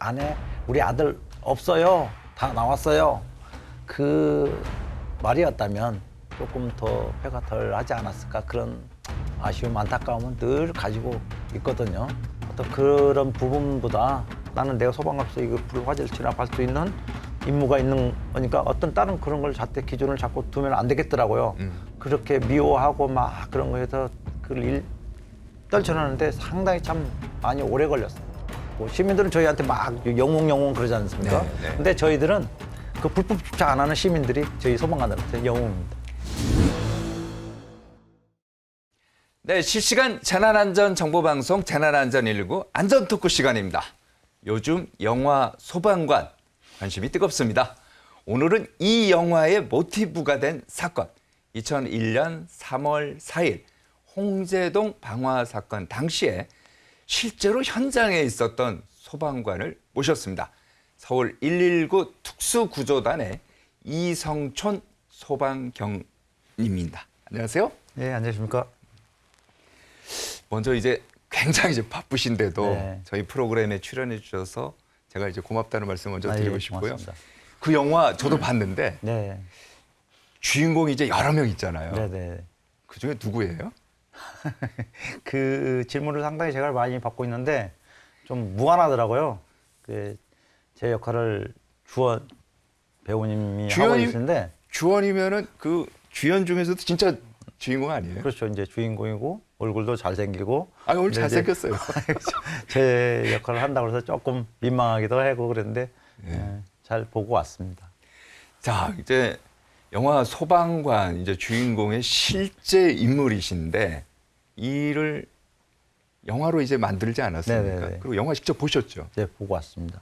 아내, 우리 아들 없어요. 다 나왔어요. 그 말이었다면 조금 더 회가 덜 하지 않았을까 그런 아쉬움, 안타까움은 늘 가지고 있거든요. 어떤 그런 부분보다 나는 내가 소방관으로서 이거 불화재를 진압할 수 있는 임무가 있는 거니까 어떤 다른 그런 걸 잣대 기준을 자꾸 두면 안 되겠더라고요. 그렇게 미워하고 막 그런 거에서 그걸 떨쳐내는데 상당히 참 많이 오래 걸렸어요. 뭐 시민들은 저희한테 막 영웅 그러지 않습니까? 네, 네. 근데 저희들은 그 불법 주차 안 하는 시민들이 저희 소방관들한테 영웅입니다. 네, 실시간 재난안전 정보방송 재난안전 119 안전토크 시간입니다. 요즘 영화 소방관 관심이 뜨겁습니다. 오늘은 이 영화의 모티브가 된 사건, 2001년 3월 4일 홍제동 방화 사건 당시에 실제로 현장에 있었던 소방관을 모셨습니다. 서울 119 특수구조단의 이성촌 소방경님입니다. 안녕하세요. 네, 안녕하십니까? 먼저 이제 굉장히 이제 바쁘신데도 네. 저희 프로그램에 출연해 주셔서 제가 이제 고맙다는 말씀 먼저 드리고 예, 싶고요. 고맙습니다. 그 영화 저도 봤는데 네, 주인공이 이제 여러 명 있잖아요. 네. 그 중에 누구예요? 그 질문을 상당히 제가 많이 받고 있는데 좀 무안하더라고요. 제 역할을 주원 배우님이 하고 계시는데 주원이면은 그 주연 중에서도 진짜 주인공 아니에요? 그렇죠. 이제 주인공이고 얼굴도 잘생기고. 아, 오늘 근데 이제 잘생겼어요. 제 역할을 한다고 해서 조금 민망하기도 하고 그랬는데 잘 보고 왔습니다. 자, 이제 영화 소방관 이제 주인공의 실제 인물이신데 이를 영화로 이제 만들지 않았습니까? 네네네. 그리고 영화 직접 보셨죠? 네, 보고 왔습니다.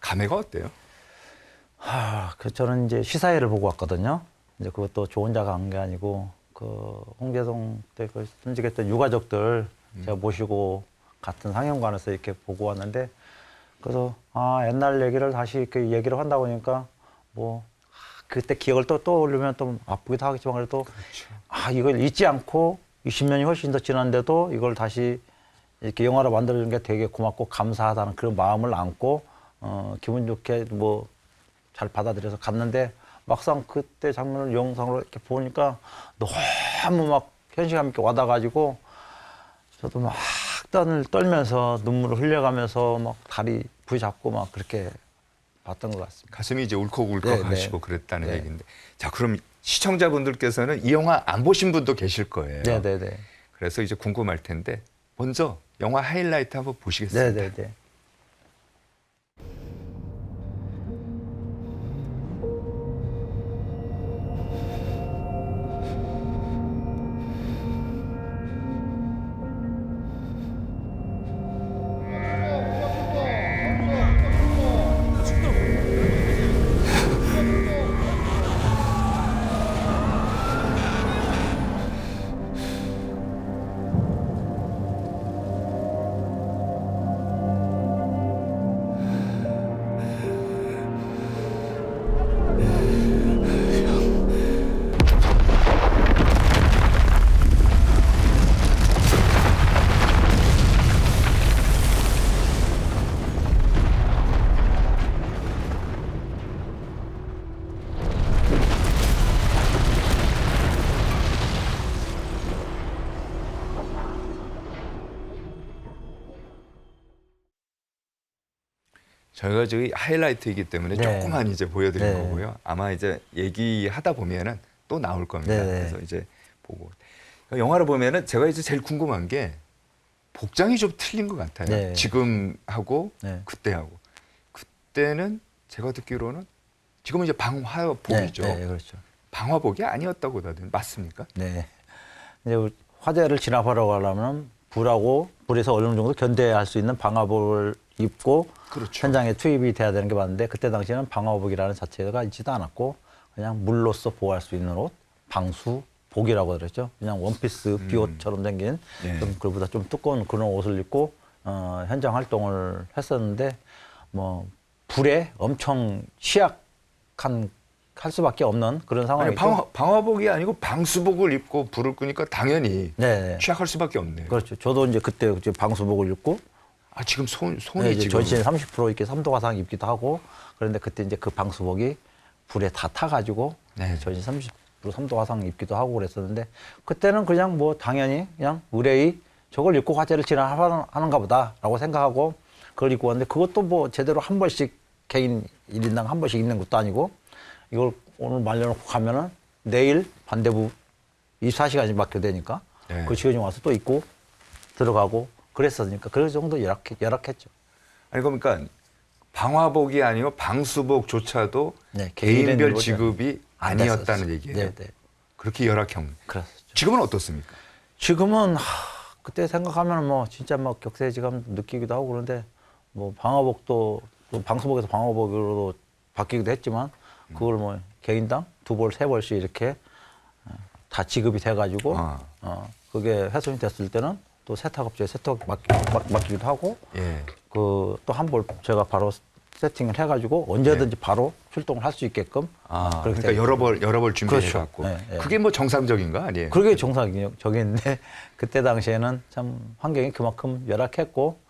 감회가 어때요? 저는 이제 시사회를 보고 왔거든요. 이제 그것도 저 혼자 간 게 아니고 그 홍제동 때 그 순직했던 유가족들 제가 모시고 같은 상영관에서 이렇게 보고 왔는데 그래서 옛날 얘기를 다시 이렇게 얘기를 한다 보니까 뭐 그때 기억을 또 떠올리면 또 아프기도 하겠지만 그래도 그렇죠. 이걸 잊지 않고 20년이 훨씬 더 지났는데도 이걸 다시 이렇게 영화로 만들어준 게 되게 고맙고 감사하다는 그런 마음을 안고 기분 좋게 뭐 잘 받아들여서 갔는데 막상 그때 장면을 영상으로 이렇게 보니까 너무 막 현실감 있게 와닿아가지고 저도 막 떨면서 눈물을 흘려가면서 막 다리 부여잡고 막 그렇게 봤던 것 같습니다. 가슴이 이제 울컥울컥 네, 하시고 네. 그랬다는 네. 얘기인데. 자, 그럼 시청자분들께서는 이 영화 안 보신 분도 계실 거예요. 네네네. 그래서 이제 궁금할 텐데 먼저 영화 하이라이트 한번 보시겠습니다. 네네네. 저희가 저기 하이라이트이기 때문에 네. 조금만 이제 보여드린 네. 거고요. 아마 이제 얘기하다 보면은 또 나올 겁니다. 네. 그래서 이제 보고 영화를 보면은 제가 이제 제일 궁금한 게 복장이 좀 틀린 것 같아요. 네. 지금하고 네. 그때하고. 그때는 제가 듣기로는 지금은 이제 방화복이죠. 네, 그렇죠. 방화복이 아니었다고 다들 맞습니까? 네. 이제 화재를 진압하러 가려면 불에서 어느 정도 견뎌야 할 수 있는 방화복을 입고 그렇죠. 현장에 투입이 돼야 되는 게 맞는데 그때 당시에는 방화복이라는 자체가 있지도 않았고 그냥 물로써 보호할 수 있는 옷, 방수복이라고 그랬죠. 그냥 원피스 비옷처럼 생긴 네. 좀 그보다 좀 두꺼운 그런 옷을 입고 현장 활동을 했었는데 뭐 불에 엄청 취약한 할 수밖에 없는 그런 아니, 상황이죠. 방화복이 아니고 방수복을 입고 불을 끄니까 당연히 네. 취약할 수밖에 없네요. 그렇죠. 저도 이제 그때 이제 방수복을 입고 아, 지금 손이 네, 이제 지금 전신에 30% 이렇게 3도 화상 입기도 하고 그런데 그때 이제 그 방수복이 불에 다 타가지고 네. 전신 30% 3도 화상 입기도 하고 그랬었는데 그때는 그냥 뭐 당연히 그냥 의뢰의 저걸 입고 화재를 진압하는가 보다라고 생각하고 그걸 입고 왔는데 그것도 뭐 제대로 한 번씩 개인 1인당 한 번씩 입는 것도 아니고 이걸 오늘 말려놓고 가면은 내일 반대부 24시간이 맡겨 되니까 네. 그 직원이 와서 또 입고 들어가고 그랬었으니까 그 정도 열악했죠. 아니 그러니까 방화복이 아니고 방수복조차도 네, 개인별 개인별로 지급이 안 아니었다는 됐었죠. 얘기예요. 네, 네. 그렇게 열악형. 그랬었죠. 지금은 어떻습니까? 지금은 그때 생각하면 뭐 진짜 막 격세지감 느끼기도 하고 그런데 뭐 방화복도 또 방수복에서 방화복으로 바뀌기도 했지만 그걸 뭐 개인당 2벌, 3벌씩 이렇게 다 지급이 돼가지고 그게 훼손이 됐을 때는 또 세탁업체에 세탁 맡기기도 하고 예. 그 또 한 벌 제가 바로 세팅을 해가지고 언제든지 바로 출동을 할 수 있게끔 그렇게 그러니까 여러 벌 준비해갖고 그렇죠. 네, 네. 그게 뭐 정상적인 거 아니에요? 그게 정상적인데 그때 당시에는 참 환경이 그만큼 열악했고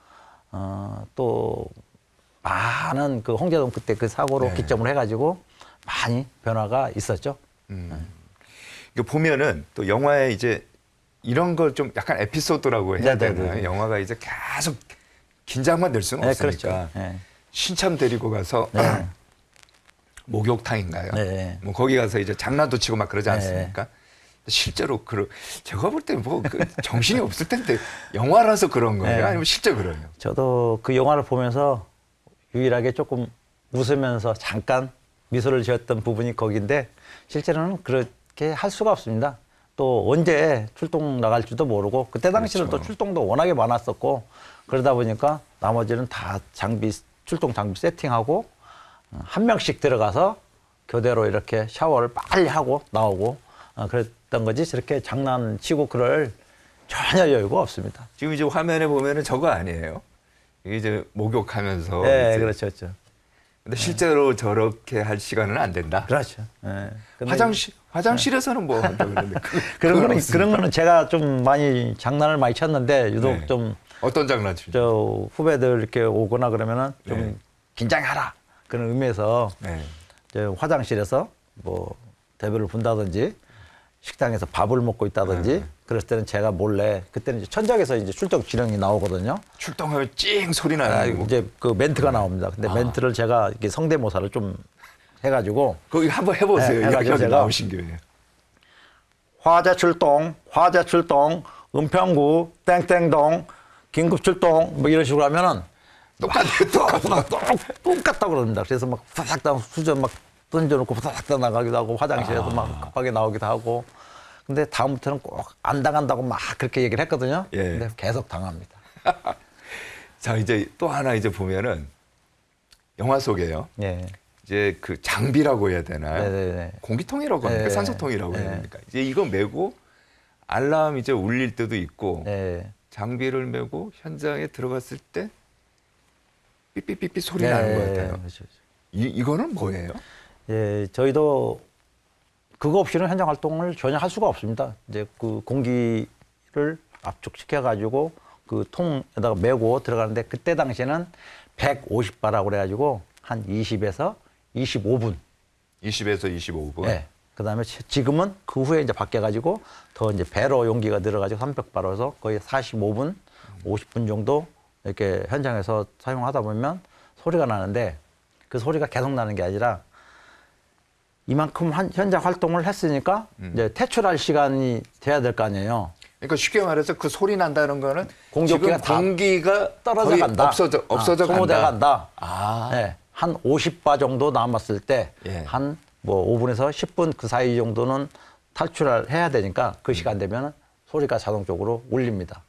또 많은 그 홍제동 그때 그 사고로 네. 기점을 해가지고 많이 변화가 있었죠. 이거 보면은 또 영화에 이제 이런 걸 좀 약간 에피소드라고 해야 네네네. 되나요? 영화가 이제 계속 긴장만 될 수는 네, 없으니까 그렇죠. 네. 신참 데리고 가서 네. 목욕탕인가요? 네. 뭐 거기 가서 이제 장난도 치고 막 그러지 네. 않습니까? 실제로 제가 볼 때 뭐 정신이 없을 텐데 영화라서 그런 거예요? 네. 아니면 실제 그래요? 저도 그 영화를 보면서 유일하게 조금 웃으면서 잠깐 미소를 지었던 부분이 거기인데 실제로는 그렇게 할 수가 없습니다. 또 언제 출동 나갈지도 모르고 그때 당시는 그렇죠. 또 출동도 워낙에 많았었고 그러다 보니까 나머지는 다 출동 장비 세팅하고 한 명씩 들어가서 교대로 이렇게 샤워를 빨리 하고 나오고 그랬던 거지 저렇게 장난치고 그럴 전혀 여유가 없습니다. 지금 이제 화면에 보면은 저거 아니에요? 이게 이제 목욕하면서 네, 이제 그렇죠, 그렇죠. 근데 실제로 저렇게 할 시간은 안 된다. 그렇죠. 네. 근데 화장실에서는 뭐 한다 그러는데 그런 거는 제가 좀 많이 장난을 많이 쳤는데 유독 네. 좀 어떤 장난치죠? 저 후배들 이렇게 오거나 그러면은 좀 네. 긴장하라 그런 의미에서 네. 저 화장실에서 뭐 대변을 본다든지 식당에서 밥을 먹고 있다든지 그랬을 때는 제가 몰래 그때는 이제 천장에서 이제 출동 지령이 나오거든요. 출동하면 찡 소리 나는 거. 이제 그 멘트가 나옵니다. 근데 멘트를 제가 이렇게 성대모사를 좀 해가지고 거기 한번 해보세요. 네, 해가지고 여기 제가 나오신 김에. 화재 출동, 은평구 땡땡동 긴급 출동 뭐 이런 식으로 하면은 똑같다고 그럽니다. 그래서 막 후닥닥 수저 막 던져놓고 후닥닥 나가기도 하고 화장실에서 막 급하게 나오기도 하고. 근데 다음부터는 꼭 안 당한다고 막 그렇게 얘기를 했거든요. 예. 근데 계속 당합니다. 자 이제 또 하나 이제 보면은 영화 속에요. 예. 이제 그 장비라고 해야 되나요? 네네네. 공기통이라고 합니까? 네. 산소통이라고 해야 네. 됩니까? 이제 이거 메고 알람 이제 울릴 때도 있고 예. 장비를 메고 현장에 들어갔을 때 삐삐삐삐 소리 나는 것 같아요. 그렇죠. 이거는 뭐예요? 예, 저희도 그거 없이는 현장 활동을 전혀 할 수가 없습니다. 이제 그 공기를 압축시켜 가지고 그 통에다가 메고 들어가는데 그때 당시에는 150바라고 그래가지고 한 20에서 25분. 20에서 25분. 예. 그다음에 지금은 그 후에 이제 바뀌어가지고 더 이제 배로 용기가 들어가지고 300바로 해서 거의 45분, 50분 정도 이렇게 현장에서 사용하다 보면 소리가 나는데 그 소리가 계속 나는 게 아니라 이만큼 현장 활동을 했으니까 이제 퇴출할 시간이 돼야 될 거 아니에요. 그러니까 쉽게 말해서 그 소리 난다는 거는 공기가 지금 공기가 떨어져 거의 간다. 없어져 소모돼 간다. 간다. 네, 한 50바 정도 남았을 때 예. 한 뭐 5분에서 10분 그 사이 정도는 탈출을 해야 되니까 그 시간 되면 소리가 자동적으로 울립니다.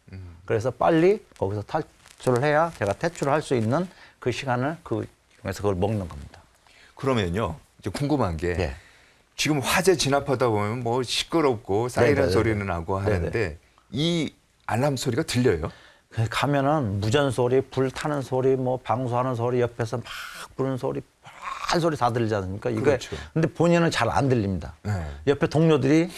그래서 빨리 거기서 탈출을 해야 제가 퇴출을 할 수 있는 그 시간을 이용해서 그걸 먹는 겁니다. 그러면요, 이제 궁금한 게 예. 지금 화재 진압하다 보면 뭐 시끄럽고 사이렌 네네네. 소리는 나고 하는데 네네. 이 알람 소리가 들려요? 가면은 무전 소리, 불 타는 소리, 뭐 방수하는 소리, 옆에서 막 부는 소리, 한 소리 다 들리지 않습니까? 이게 그렇죠. 근데 본인은 잘 안 들립니다. 네. 옆에 동료들이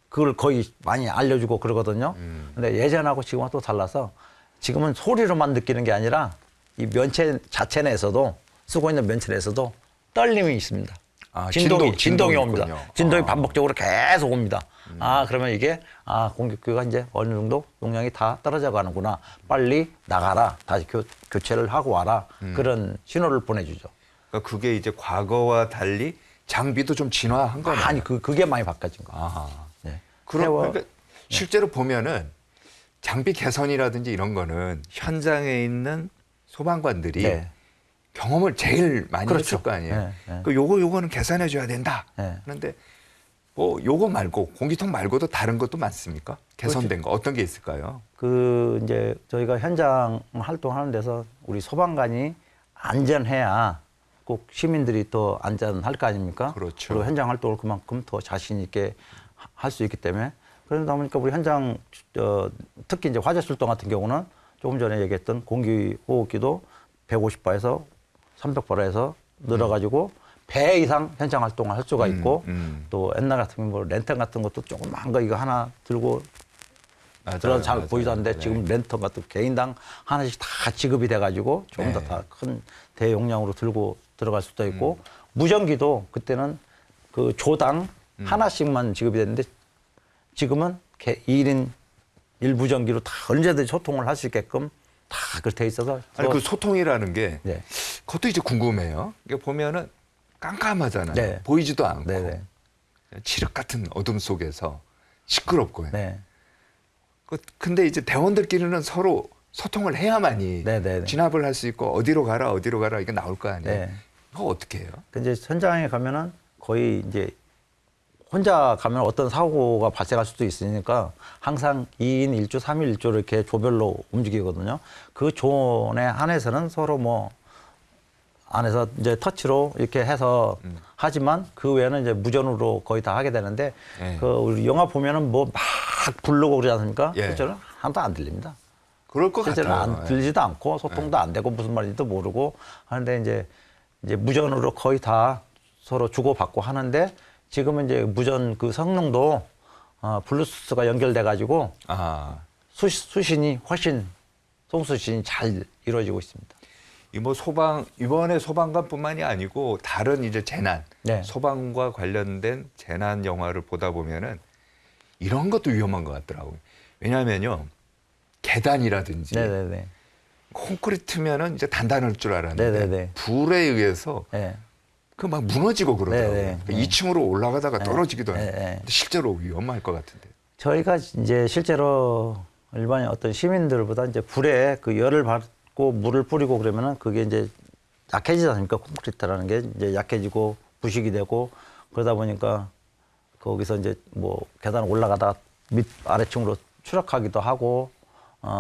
그걸 거의 많이 알려주고 그러거든요. 근데 예전하고 지금하고 또 달라서 지금은 소리로만 느끼는 게 아니라 이 면체 자체 내에서도 쓰고 있는 면체 내에서도 떨림이 있습니다. 아, 진동이 진동이 옵니다. 있군요. 진동이 아. 반복적으로 계속 옵니다. 그러면 이게 공격기가 이제 어느 정도 용량이 다 떨어져 가는구나. 빨리 나가라. 다시 교체를 하고 와라. 그런 신호를 보내주죠. 그러니까 그게 이제 과거와 달리 장비도 좀 진화한 거네요. 아니 그게 많이 바뀌어진 거. 아하. 네. 그러니까 실제로 보면은 장비 개선이라든지 이런 거는 현장에 있는 소방관들이 네. 경험을 제일 많이 그렇죠. 했을 거 아니에요. 네, 네. 그 요거는 개선해 줘야 된다. 네. 그런데 뭐 요거 말고 공기통 말고도 다른 것도 많습니까? 개선된 거 어떤 게 있을까요? 그 이제 저희가 현장 활동하는 데서 우리 소방관이 안전해야 꼭 시민들이 또 안전할 거 아닙니까? 그렇죠. 그리고 현장 활동을 그만큼 더 자신 있게 할 수 있기 때문에 그러다 보니까 우리 현장 특히 이제 화재 출동 같은 경우는 조금 전에 얘기했던 공기호흡기도 150바에서 300바에서 늘어가지고 배 이상 현장 활동을 할 수가 있고 또 옛날 같으면 뭐 랜턴 같은 것도 조그만 거 이거 하나 들고 들어서 잘 보이도 않는데 네. 지금 랜턴 같은 개인당 하나씩 다 지급이 돼가지고 조금 더 네. 다 큰 대용량으로 들고 들어갈 수도 있고 무전기도 그때는 그 조당 하나씩만 지급이 됐는데 지금은 1인 1무전기로 다 언제든지 소통을 할 수 있게끔 다 그렇게 돼 있어서 아니 그 소통이라는 게 네. 그것도 이제 궁금해요. 이게 보면은 깜깜하잖아요. 네. 보이지도 않고 네네. 칠흑 같은 어둠 속에서 시끄럽고요. 네. 근데 이제 대원들끼리는 서로 소통을 해야만이 네네네. 진압을 할 수 있고 어디로 가라 이게 나올 거 아니에요. 네. 그거 어떻게 해요? 근데 현장에 가면은 거의 이제 혼자 가면 어떤 사고가 발생할 수도 있으니까 항상 2인 1조, 3인 1조 이렇게 조별로 움직이거든요. 그 존에 한해서는 서로 뭐 안에서 이제 터치로 이렇게 해서 하지만 그 외에는 이제 무전으로 거의 다 하게 되는데 네. 그 우리 영화 보면은 뭐 막 부르고 그러지 않습니까? 예. 실제로는 하나도 안 들립니다. 그럴 것 실제로는 같아요. 안 들리지도 않고 소통도 안 되고 무슨 말인지도 모르고 하는데 이제 무전으로 거의 다 서로 주고받고 하는데 지금은 이제 무전 그 성능도 블루투스가 연결돼 가지고 아, 수신이 훨씬 송수신이 잘 이루어지고 있습니다. 이 뭐 이번에 소방관뿐만이 아니고 다른 이제 재난, 네. 소방과 관련된 재난 영화를 보다 보면은 이런 것도 위험한 것 같더라고요. 왜냐하면요, 계단이라든지 네네네. 콘크리트면은 이제 단단할 줄 알았는데 네네네. 불에 의해서 네. 그 막 무너지고 그러더라고요. 네네. 그러니까 2층으로 올라가다가 떨어지기도 하고. 네. 근데 실제로 위험할 것 같은데. 저희가 이제 실제로 일반인 어떤 시민들보다 이제 불에 그 열을 받고 물을 뿌리고 그러면은 그게 이제 약해지지 않습니까? 콘크리트라는 게 이제 약해지고 부식이 되고 그러다 보니까 거기서 이제 뭐 계단 올라가다가 밑 아래층으로 추락하기도 하고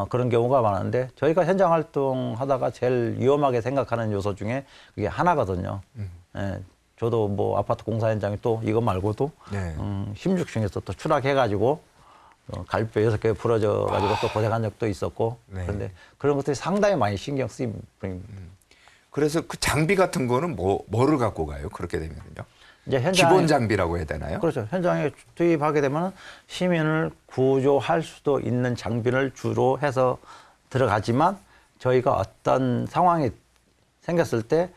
그런 경우가 많은데 저희가 현장 활동하다가 제일 위험하게 생각하는 요소 중에 그게 하나거든요. 예, 저도 뭐 아파트 공사 현장에 또 이거 말고도 네. 16층에서 또 추락해가지고 갈비뼈 6개 부러져가지고 또 고생한 적도 있었고 네. 그런데 그런 것들이 상당히 많이 신경 쓰입니다. 그래서 그 장비 같은 거는 뭐를 갖고 가요? 그렇게 되면요. 이제 기본 장비라고 해야 되나요? 그렇죠. 현장에 투입하게 되면 시민을 구조할 수도 있는 장비를 주로 해서 들어가지만 저희가 어떤 상황이 생겼을 때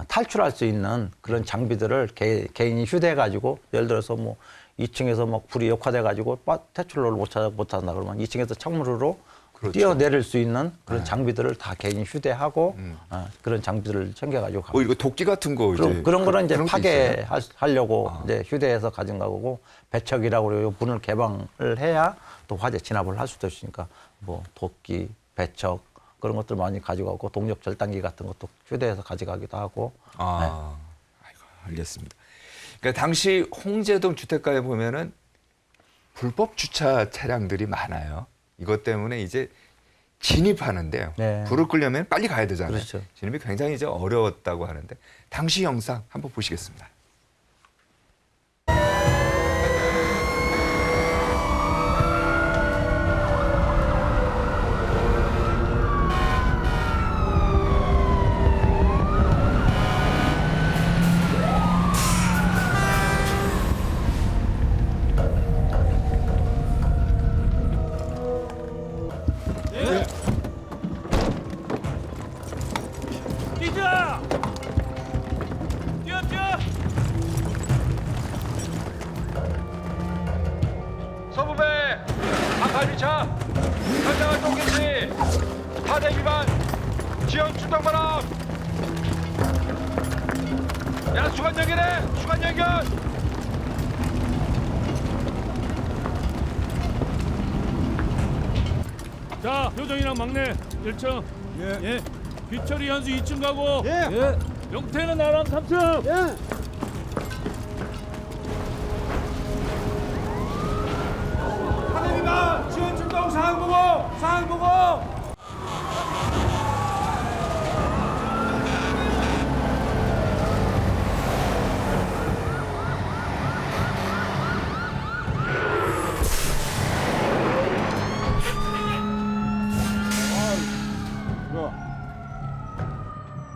탈출할 수 있는 그런 장비들을 개인이 휴대해가지고 예를 들어서 뭐 2층에서 막 불이 역화돼가지고 퇴출로를 못 찾는다 그러면 2층에서 창문으로 그렇죠. 뛰어내릴 수 있는 그런 장비들을 다 개인이 휴대하고 그런 장비들을 챙겨가지고 가고. 이거 도끼 같은 거 이제 그런 거는 이제 그런 게 있어요? 파괴하려고 이제 휴대해서 가진 거고 배척이라고 그래요. 문을 개방을 해야 또 화재 진압을 할 수도 있으니까 뭐 도끼, 배척 그런 것들 많이 가지고 가고 동력 절단기 같은 것도 휴대해서 가져가기도 하고. 아이고, 알겠습니다. 그러니까 당시 홍제동 주택가에 보면은 불법 주차 차량들이 많아요. 이것 때문에 이제 진입하는데요. 네. 불을 끄려면 빨리 가야 되잖아요. 그렇죠. 진입이 굉장히 이제 어려웠다고 하는데 당시 영상 한번 보시겠습니다. 4대 미만 지원 출동 바람. 야 수관 연결해. 수관 연결. 자, 효정이랑 막내 1층. 예. 비철이 현수 2층 가고. 예. 영태는 나랑 3층. 예. 하늘이가 지원 출동 상황 보고.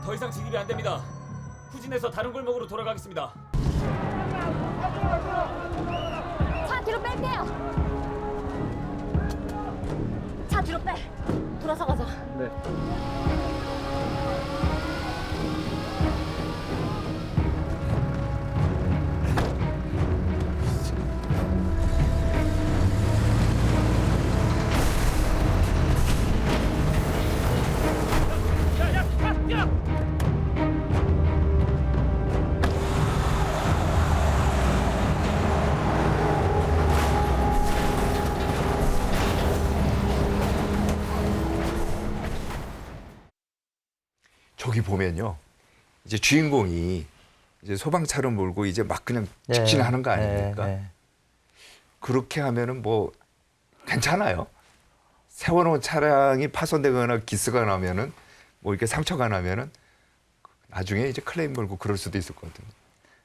더 이상 진입이 안 됩니다. 후진해서 다른 골목으로 돌아가겠습니다. 차 뒤로 뺄게요. 차 뒤로 빼. 돌아서 가자. 저기 보면요. 이제 주인공이 이제 소방차를 몰고 이제 막 그냥 네. 직진하는 거 아닙니까? 네. 그렇게 하면은 뭐 괜찮아요. 세워놓은 차량이 파손되거나 기스가 나면은 뭐 이렇게 상처가 나면은 나중에 이제 클레임 걸고 그럴 수도 있을 것 같은데.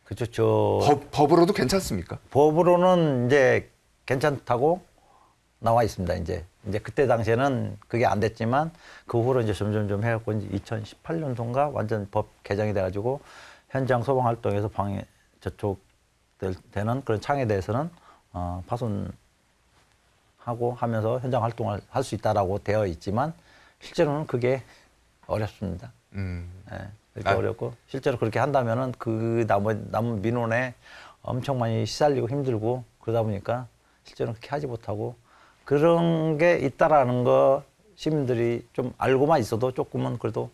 그렇죠. 저 법으로도 괜찮습니까? 법으로는 이제 괜찮다고 나와 있습니다. 이제 그때 당시에는 그게 안 됐지만 그 후로 이제 점점 해갖고 이제 2018년도인가 완전 법 개정이 돼가지고 현장 소방 활동에서 방해 저쪽 되는 그런 창에 대해서는 파손하고 하면서 현장 활동을 할 수 있다라고 되어 있지만 실제로는 그게 어렵습니다. 예, 그렇게 어렵고 실제로 그렇게 한다면은 그 남은 민원에 엄청 많이 시달리고 힘들고 그러다 보니까 실제로는 그렇게 하지 못하고 그런 게 있다라는 거 시민들이 좀 알고만 있어도 조금은 그래도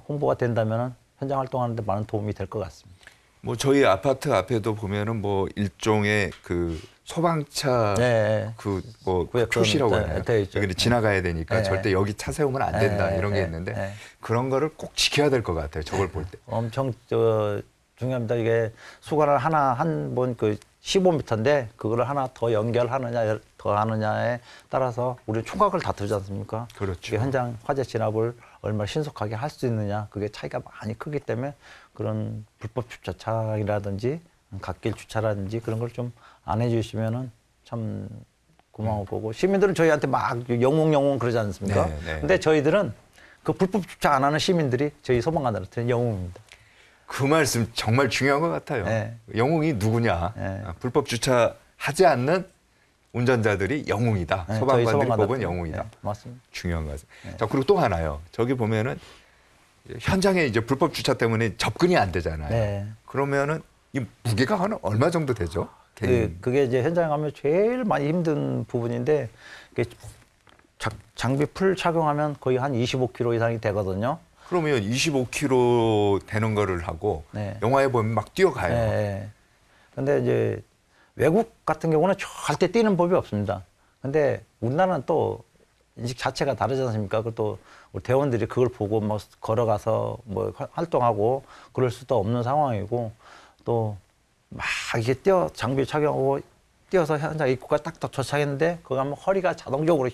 홍보가 된다면은 현장 활동하는데 많은 도움이 될 것 같습니다. 뭐 저희 아파트 앞에도 보면은 뭐 일종의 그 소방차 네. 그 뭐 구역 표시라고 그런, 하나요? 되어 있죠. 여기 지나가야 되니까 네. 절대 여기 차 세우면 안 된다 네, 이런 게 네, 있는데 네. 그런 거를 꼭 지켜야 될 것 같아요. 저걸 볼 때. 엄청 중요합니다. 이게 수관을 하나 한 번 그 15m인데 그거를 하나 더 연결하느냐 더 하느냐에 따라서 우리 총각을 다투지 않습니까? 그렇죠. 그게 현장 화재 진압을 얼마나 신속하게 할 수 있느냐 그게 차이가 많이 크기 때문에 그런 불법 주차장이라든지 갓길 주차라든지 그런 걸 좀 안 해주시면은 참 고마워 보고 시민들은 저희한테 막 영웅 그러지 않습니까? 네, 네. 근데 저희들은 그 불법 주차 안 하는 시민들이 저희 소방관들한테는 영웅입니다. 그 말씀 정말 중요한 것 같아요. 네. 영웅이 누구냐? 네. 불법 주차하지 않는 운전자들이 영웅이다. 네, 저희 소방관들이 소방관들. 뽑은 영웅이다. 네, 맞습니다. 중요한 것 같습니다. 자, 그리고 또 하나요. 저기 보면은 현장에 이제 불법 주차 때문에 접근이 안 되잖아요. 네. 그러면은 이 무게가 한 얼마 정도 되죠? 개인. 그게 이제 현장에 가면 제일 많이 힘든 부분인데 장비 풀 착용하면 거의 한 25kg 이상이 되거든요. 그러면 25kg 되는 거를 하고 네. 영화에 보면 막 뛰어가요. 네. 근데 이제 외국 같은 경우는 절대 뛰는 법이 없습니다. 근데 우리나라는 또 인식 자체가 다르지 않습니까? 그또 우리 대원들이 그걸 보고 막 걸어가서 뭐 활동하고 그럴 수도 없는 상황이고 또 막 이게 장비 착용하고 뛰어서 현장 입구가 딱 도착했는데 거기 가면 허리가 자동적으로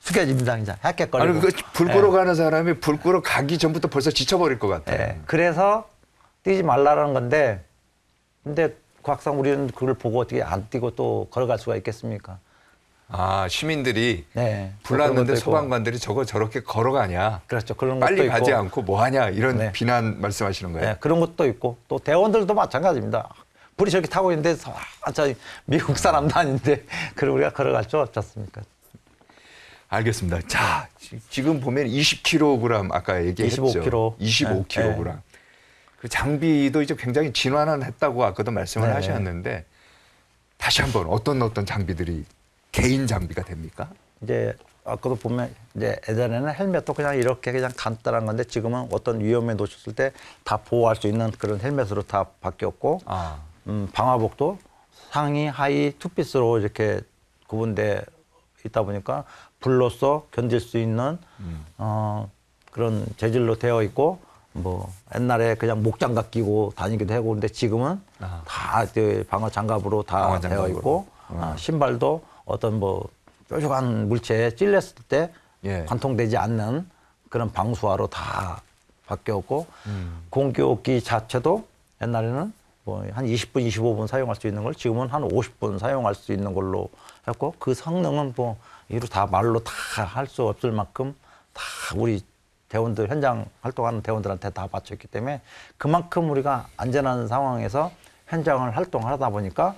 숙여집니다. 이제 헥헥거리고. 아니 불 끄러 가는 사람이 불 끄러 가기 전부터 벌써 지쳐버릴 것 같아요. 네. 그래서 뛰지 말라는 건데 근데 막상 우리는 그걸 보고 어떻게 안 뛰고 또 걸어갈 수가 있겠습니까? 아 시민들이 네. 불났는데 그런 것도 있고. 소방관들이 저렇게 걸어가냐? 그렇죠. 그런 것도 빨리 있고. 가지 않고 뭐 하냐 이런 네. 비난 말씀하시는 거예요. 네, 그런 것도 있고 또 대원들도 마찬가지입니다. 불이 저렇게 타고 있는데 저 미국 사람도 아닌데 그걸 우리가 걸어갈 수 없지 않습니까? 알겠습니다. 자 지금 보면 20kg 아까 얘기했죠. 25kg. 25kg. 네. 그 장비도 이제 굉장히 진화는 했다고 아까도 말씀을 네. 하셨는데 다시 한번 어떤 장비들이 개인 장비가 됩니까? 이제 아까도 보면 이제 예전에는 헬멧도 그냥 이렇게 그냥 간단한 건데 지금은 어떤 위험에 놓쳤을 때 다 보호할 수 있는 그런 헬멧으로 다 바뀌었고 아. 방화복도 상의 하의 투피스로 이렇게 구분돼 있다 보니까 불로써 견딜 수 있는 그런 재질로 되어 있고 뭐 옛날에 그냥 목장갑 끼고 다니기도 하고 근데 지금은 아. 다 이제 방어 장갑으로 다 방어 되어 장갑으로. 있고 신발도 어떤 뭐 뾰족한 물체에 찔렸을 때 예. 관통되지 않는 그런 방수화로 다 바뀌었고 공교기 자체도 옛날에는 뭐 한 20분, 25분 사용할 수 있는 걸 지금은 한 50분 사용할 수 있는 걸로 했고 그 성능은 뭐 이루 다 말로 다 할 수 없을 만큼 다 우리 대원들 현장 활동하는 대원들한테 다 바쳤기 때문에 그만큼 우리가 안전한 상황에서 현장을 활동하다 보니까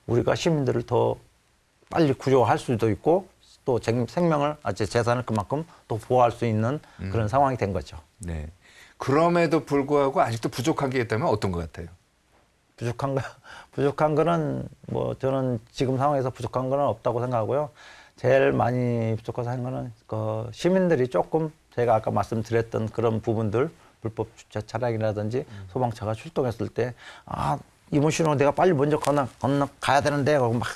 우리가 시민들을 더 빨리 구조할 수도 있고 또 생명을 재산을 그만큼 또 보호할 수 있는 그런 상황이 된 거죠. 네. 그럼에도 불구하고 아직도 부족한 게 있다면 어떤 것 같아요? 부족한 거는 뭐 저는 지금 상황에서 부족한 거는 없다고 생각하고요. 제일 많이 부족한 거는 그 시민들이 조금 제가 아까 말씀드렸던 그런 부분들 불법 주차 차량이라든지 소방차가 출동했을 때 이번 신호 내가 빨리 먼저 건너 가야 되는데 하고 막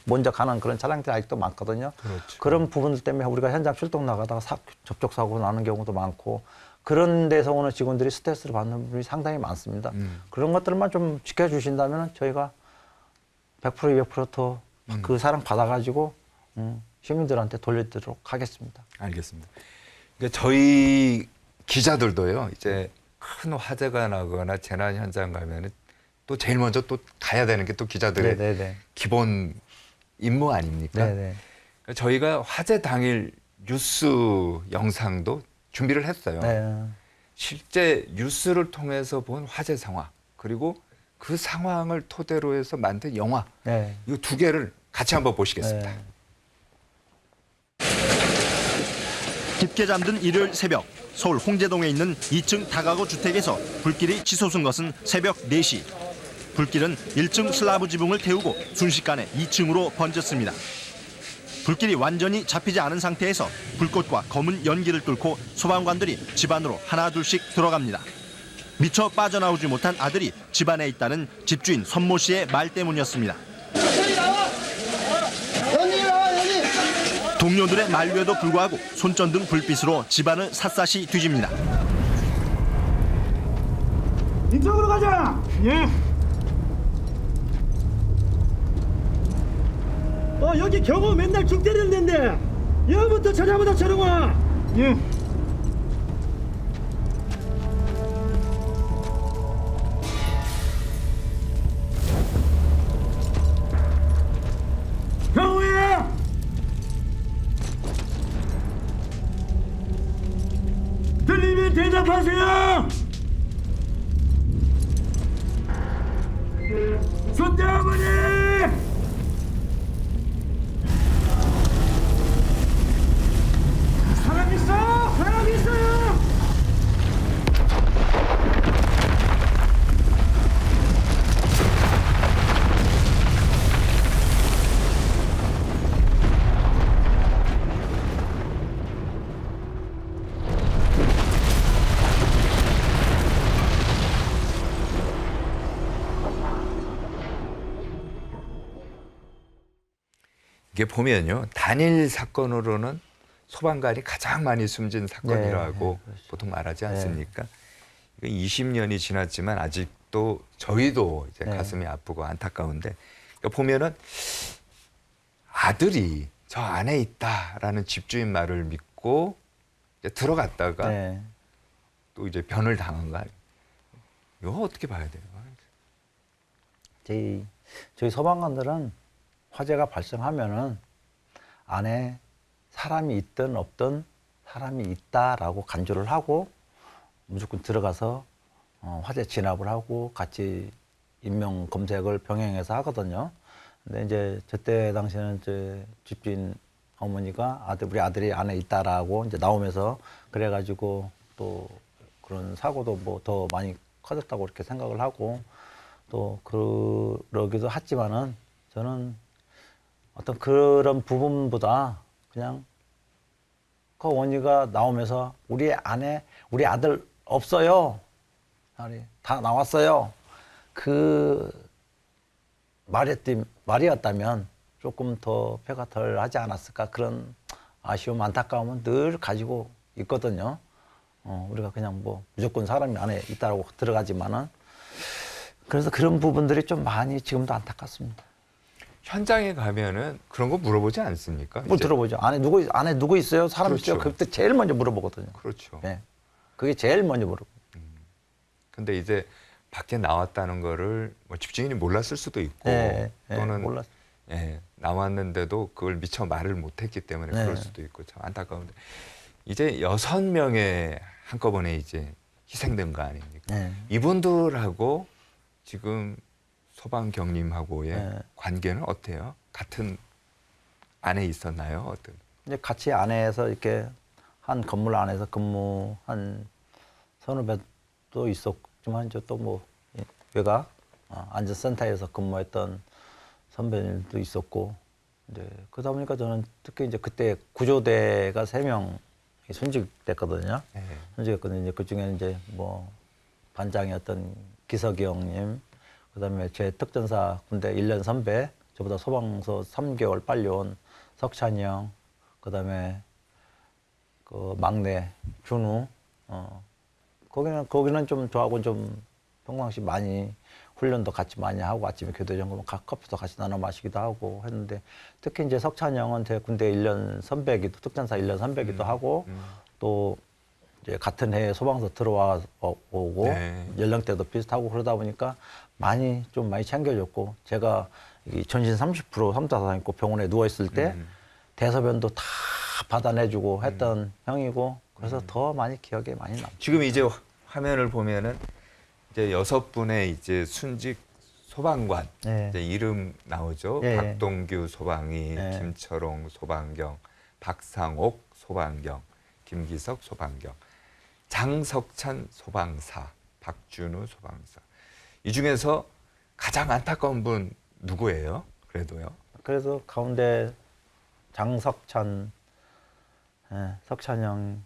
먼저 가는 그런 차량들이 아직도 많거든요. 그렇죠. 그런 부분들 때문에 우리가 현장 출동 나가다가 접촉 사고 나는 경우도 많고 그런 데서 오는 직원들이 스트레스를 받는 분이 상당히 많습니다. 그런 것들만 좀 지켜주신다면 저희가 100% 200%더 그 사랑 받아가지고 시민들한테 돌려드리도록 하겠습니다. 알겠습니다. 그러니까 저희 기자들도요. 이제 큰 화재가 나거나 재난 현장 가면은 또 제일 먼저 또 가야 되는 게 또 기자들의 네네네. 기본 임무 아닙니까? 네네. 그러니까 저희가 화재 당일 뉴스 영상도 준비를 했어요. 네. 실제 뉴스를 통해서 본 화재 상황 그리고 그 상황을 토대로 해서 만든 영화 네. 이 두 개를 같이 한번 보시겠습니다. 네. 깊게 잠든 일요일 새벽 서울 홍제동에 있는 2층 다가구 주택에서 불길이 치솟은 것은 새벽 4시. 불길은 1층 슬라브 지붕을 태우고 순식간에 2층으로 번졌습니다. 불길이 완전히 잡히지 않은 상태에서 불꽃과 검은 연기를 뚫고 소방관들이 집 안으로 하나둘씩 들어갑니다. 미처 빠져나오지 못한 아들이 집 안에 있다는 집주인 선모 씨의 말 때문이었습니다. 동료들의 만류에도 불구하고 손전등 불빛으로 집안을 샅샅이 뒤집니다. 이쪽으로 가자. 예. 여기 경호 맨날 죽 때리는 데인데 여기부터 찾아보다 촬영와. 예. 경호야. 들리면 대답하세요. 손자 어머니. 사람 있어! 사람 있어요! 이게 보면요. 단일 사건으로는 소방관이 가장 많이 숨진 사건이라고 네, 그렇죠. 보통 말하지 않습니까? 20년이 지났지만 아직도 저희도 이제 네. 가슴이 아프고 안타까운데 그러니까 보면은 아들이 저 안에 있다라는 집주인 말을 믿고 이제 들어갔다가 네. 또 이제 변을 당한 거 이거 어떻게 봐야 돼요? 저희 소방관들은 화재가 발생하면은 안에 사람이 있든 없든 사람이 있다라고 간주를 하고 무조건 들어가서 화재 진압을 하고 같이 인명 검색을 병행해서 하거든요. 근데 이제 저때 당시에는 이제 집주인 어머니가 우리 아들이 안에 있다라고 이제 나오면서 그래가지고 또 그런 사고도 뭐 더 많이 커졌다고 이렇게 생각을 하고 또 그러기도 했지만은 저는 어떤 그런 부분보다 그냥 그 어머니가 나오면서 우리 아들 없어요. 다 나왔어요. 그 말이었다면 조금 더 배가 덜 하지 않았을까 그런 아쉬움, 안타까움은 늘 가지고 있거든요. 우리가 그냥 뭐 무조건 사람이 안에 있다고 들어가지만은 그래서 그런 부분들이 좀 많이 지금도 안타깝습니다. 현장에 가면은 그런 거 물어보지 않습니까? 뭐 이제? 들어보죠. 안에 누구 있어요? 사람 그렇죠. 있어요? 그때 제일 먼저 물어보거든요. 그렇죠. 네. 그게 제일 먼저 물어보. 근데 이제 밖에 나왔다는 거를 뭐 집주인이 몰랐을 수도 있고 네, 또는 몰랐. 예, 나왔는데도 그걸 미처 말을 못했기 때문에 네. 그럴 수도 있고 참 안타까운데 이제 6명의 한꺼번에 이제 희생된 거 아닙니까? 네. 이분들하고 지금 소방경님하고의 네. 관계는 어때요? 같은 안에 있었나요? 어떤? 이제 같이 안에서 이렇게 한 건물 안에서 근무한 서너 배도 있었지만 이제 또 뭐 외곽 안전센터에서 근무했던 선배님도 있었고 이제 그러다 보니까 저는 특히 이제 그때 구조대가 3명이 순직됐거든요. 네. 순직했거든요. 이제 그 중에는 이제 뭐 반장이었던 기석이 형님, 그다음에 제 특전사 군대 1년 선배, 저보다 소방서 3개월 빨리 온 석찬이 형, 그다음에 그 막내 준우. 거기는 좀 저하고 좀 평상시 많이 훈련도 같이 많이 하고 아침에 교대 점검 커피도 같이 나눠 마시기도 하고 했는데 특히 이제 석찬이 형은 제 군대 1년 선배기도 특전사 1년 선배기도 하고 또 이제 같은 해에 소방서 들어와 오고 네. 연령대도 비슷하고 그러다 보니까 많이 챙겨줬고 제가 이 전신 30% 삼자상 있고 병원에 누워 있을 때 대소변도 다 받아내주고 했던 형이고 그래서 더 많이 기억에 많이 남죠. 지금 이제 화면을 보면은 이제 6분의 이제 순직 소방관 네. 이제 이름 나오죠. 예. 박동규 소방이, 예. 김철홍 소방경, 박상옥 소방경, 김기석 소방경, 장석찬 소방사, 박준우 소방사. 이 중에서 가장 안타까운 분 누구예요? 그래도요. 그래서 가운데 장석찬, 석찬 형.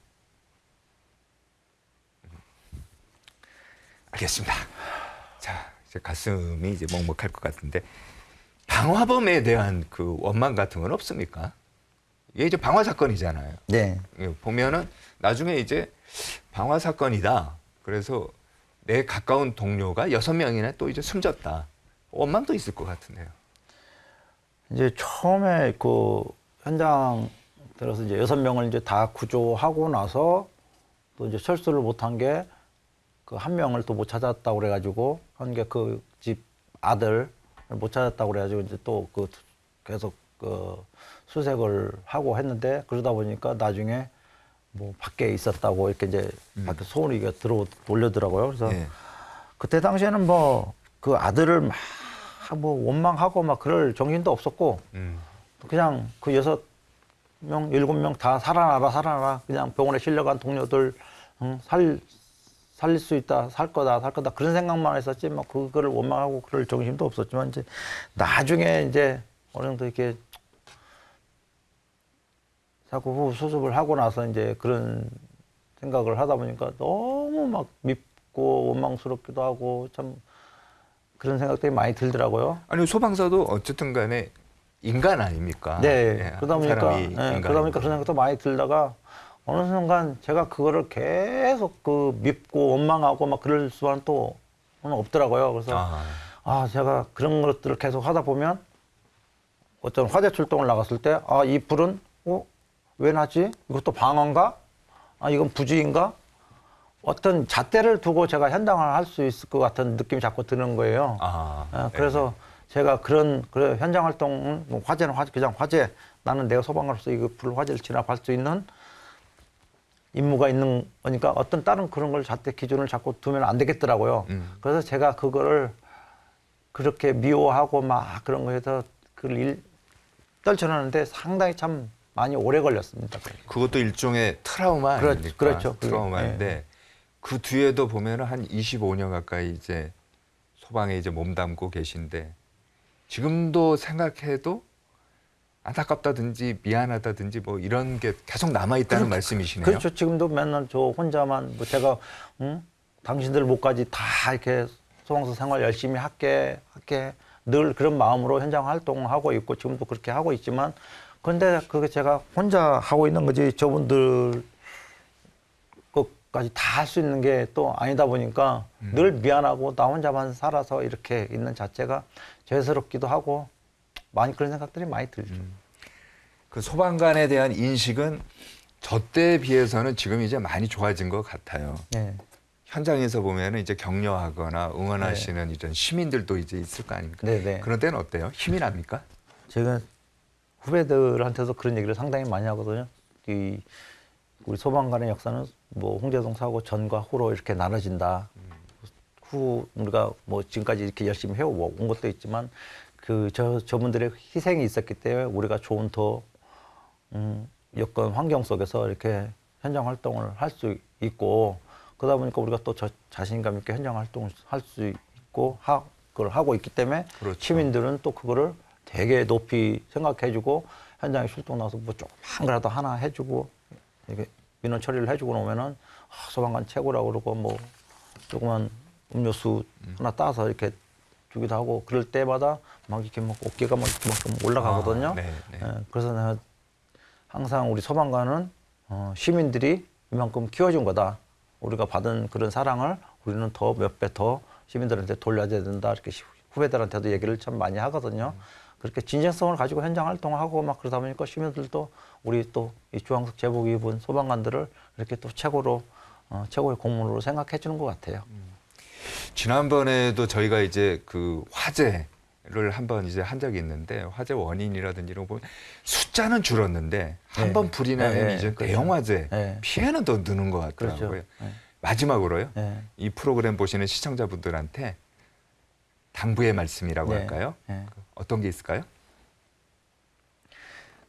알겠습니다. 자, 이제 가슴이 이제 먹먹할 것 같은데 방화범에 대한 그 원망 같은 건 없습니까? 이게 이제 방화 사건이잖아요. 네. 보면은 나중에 이제 방화 사건이다. 그래서 내 가까운 동료가 6명이나 또 이제 숨졌다. 원망도 있을 것 같은데요. 이제 처음에 그 현장 들어서 이제 6명을 이제 다 구조하고 나서 또 이제 철수를 못한 게 그 한 명을 또 못 찾았다고 그래가지고 한 게 그 집 아들 못 찾았다고 그래가지고 이제 또 그 계속 그 수색을 하고 했는데 그러다 보니까 나중에 뭐 밖에 있었다고 이렇게 이제 밖에 소문이 돌려더라고요. 그래서 예. 그때 당시에는 뭐 그 아들을 막 뭐 원망하고 막 그럴 정신도 없었고 그냥 그 6명, 7명 다 살아나라 그냥 병원에 실려간 동료들 살릴 수 있다, 살 거다 그런 생각만 했었지 뭐 그거를 원망하고 그럴 정신도 없었지만 이제 나중에 이제 어느 정도 이렇게 자꾸 후 수습을 하고 나서 이제 그런 생각을 하다 보니까 너무 막 밉고 원망스럽기도 하고 참 그런 생각들이 많이 들더라고요. 아니 소방사도 어쨌든 간에 인간 아닙니까? 네. 예, 그러다 한 보니까, 사람이 그러다 보니까 인간이고. 그런 생각도 많이 들다가 어느 순간 제가 그거를 계속 그 밉고 원망하고 막 그럴 수만은 또 없더라고요. 그래서 제가 그런 것들을 계속 하다 보면 어떤 화재 출동을 나갔을 때 이 불은 왜 나지? 이것도 방화인가? 이건 부지인가? 어떤 잣대를 두고 제가 현장을 할 수 있을 것 같은 느낌이 자꾸 드는 거예요. 그래서 제가 그래 현장 활동, 뭐 화재는 그냥 화재, 나는 내가 소방관으로서 이거 불 화재를 진압할 수 있는 임무가 있는 거니까 어떤 다른 그런 걸 잣대 기준을 자꾸 두면 안 되겠더라고요. 그래서 제가 그거를 그렇게 미워하고 막 그런 거에서 그걸 떨쳐내는데 상당히 참 많이 오래 걸렸습니다. 그것도 일종의 트라우마 아닙니까? 그렇죠. 트라우마인데 네. 그 뒤에도 보면은 한 25년 가까이 이제 소방에 이제 몸담고 계신데 지금도 생각해도 안타깝다든지 미안하다든지 뭐 이런 게 계속 남아 있다는 말씀이시네요. 그렇죠. 지금도 맨날 저 혼자만 뭐 제가 당신들 못까지 다 이렇게 소방서 생활 열심히 할게 늘 그런 마음으로 현장 활동을 하고 있고 지금도 그렇게 하고 있지만 근데 그게 제가 혼자 하고 있는 거지 저분들 것까지 다 할 수 있는 게 또 아니다 보니까 늘 미안하고 나 혼자만 살아서 이렇게 있는 자체가 죄스럽기도 하고 많이 그런 생각들이 많이 들죠. 그 소방관에 대한 인식은 저 때에 비해서는 지금 이제 많이 좋아진 것 같아요. 네. 현장에서 보면은 이제 격려하거나 응원하시는 이런 시민들도 이제 있을 거 아닙니까? 네네. 그런 데는 어때요? 힘이 납니까? 제가 후배들한테도 그런 얘기를 상당히 많이 하거든요. 우리 소방관의 역사는 뭐 홍제동 사고 전과 후로 이렇게 나눠진다. 후 우리가 뭐 지금까지 이렇게 열심히 해온 것도 있지만 저분들의 희생이 있었기 때문에 우리가 좋은 더 여건 환경 속에서 이렇게 현장 활동을 할 수 있고 그러다 보니까 우리가 또 자신감 있게 현장 활동을 할 수 있고 그걸 하고 있기 때문에 그렇죠. 시민들은 또 그거를 되게 높이 생각해주고 현장에 출동 나서 뭐 조그만 거라도 하나 해주고 이렇게 민원 처리를 해주고 나오면은 소방관 최고라고 그러고 뭐 조그만 음료수 하나 따서 이렇게 주기도 하고 그럴 때마다 막 이렇게 막 어깨가 막 좀 올라가거든요. 네, 네. 그래서 내가 항상 우리 소방관은 시민들이 이만큼 키워준 거다. 우리가 받은 그런 사랑을 우리는 더 몇 배 더 시민들한테 돌려야 된다. 이렇게 후배들한테도 얘기를 참 많이 하거든요. 그렇게 진정성을 가지고 현장 활동을 하고 막 그러다 보니까 시민들도 우리 또 이 주황색 제복 입은 소방관들을 이렇게 또 최고의 공무원으로 생각해 주는 것 같아요. 지난번에도 저희가 이제 그 화재를 한번 이제 한 적이 있는데 화재 원인이라든지 이런 거 보면 숫자는 줄었는데 한 번 불이 나면 네, 이제 그렇죠. 대형 화재 네. 피해는 더 느는 것 같더라고요. 그렇죠. 네. 마지막으로요. 네. 이 프로그램 보시는 시청자분들한테 당부의 말씀이라고 네. 할까요? 네. 어떤 게 있을까요?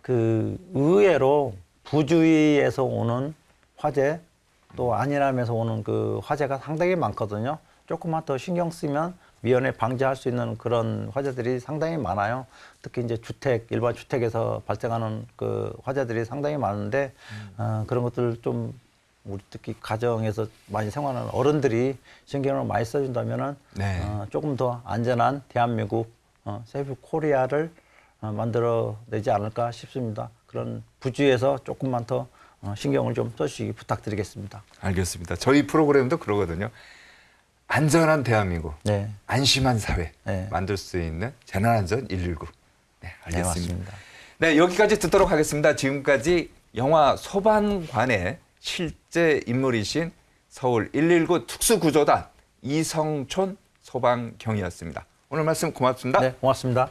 의외로 부주의에서 오는 화재 또 안일함에서 오는 그 화재가 상당히 많거든요. 조금만 더 신경 쓰면 미연에 방지할 수 있는 그런 화재들이 상당히 많아요. 특히 이제 일반 주택에서 발생하는 그 화재들이 상당히 많은데 그런 것들 좀 우리 특히 가정에서 많이 생활하는 어른들이 신경을 많이 써준다면은 네. 조금 더 안전한 대한민국 세이프 코리아를 만들어내지 않을까 싶습니다. 그런 부주의에서 조금만 더 신경을 좀 써주시기 부탁드리겠습니다. 알겠습니다. 저희 프로그램도 그러거든요. 안전한 대한민국, 네, 안심한 사회 네. 만들 수 있는 재난안전 119. 네, 네, 알겠습니다. 맞습니다. 네, 여기까지 듣도록 하겠습니다. 지금까지 영화 소방관의 실제 인물이신 서울 119 특수구조단 이성촌 소방경이었습니다. 오늘 말씀 고맙습니다. 네, 고맙습니다.